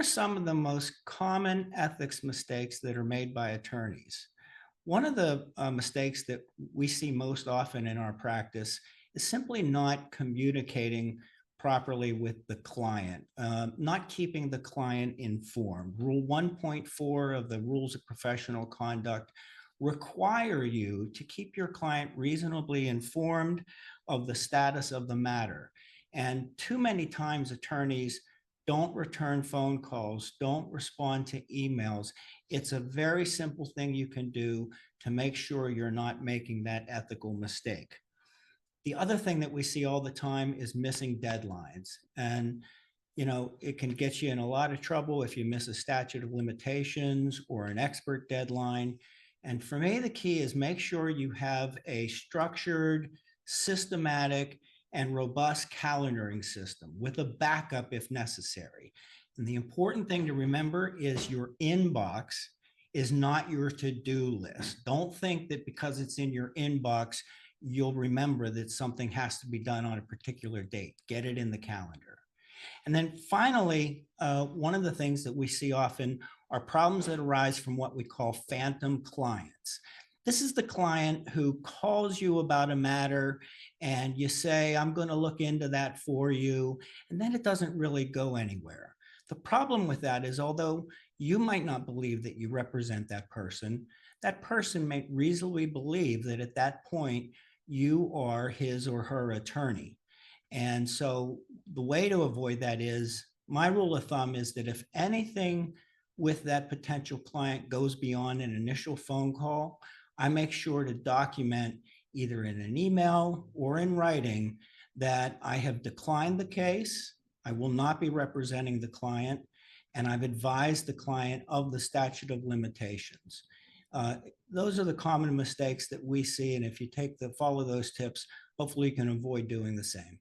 some of the most common ethics mistakes that are made by attorneys? One of the mistakes that we see most often in our practice is simply not communicating properly with the client, not keeping the client informed. Rule 1.4 of the Rules of Professional Conduct require you to keep your client reasonably informed of the status of the matter. And too many times, attorneys don't return phone calls, don't respond to emails. It's a very simple thing you can do to make sure you're not making that ethical mistake. The other thing that we see all the time is missing deadlines. And it can get you in a lot of trouble if you miss a statute of limitations or an expert deadline. And for me, the key is make sure you have a structured, systematic, and robust calendaring system with a backup if necessary. And the important thing to remember is your inbox is not your to-do list. Don't think that because it's in your inbox, you'll remember that something has to be done on a particular date. Get it in the calendar. And then finally, one of the things that we see often are problems that arise from what we call phantom clients. This is the client who calls you about a matter and you say, I'm going to look into that for you. And then it doesn't really go anywhere. The problem with that is, although you might not believe that you represent that person may reasonably believe that at that point you are his or her attorney. And so the way to avoid that is, my rule of thumb is that if anything with that potential client goes beyond an initial phone call, I make sure to document either in an email or in writing that I have declined the case, I will not be representing the client, and I've advised the client of the statute of limitations. Those are the common mistakes that we see, and if you follow those tips, hopefully you can avoid doing the same.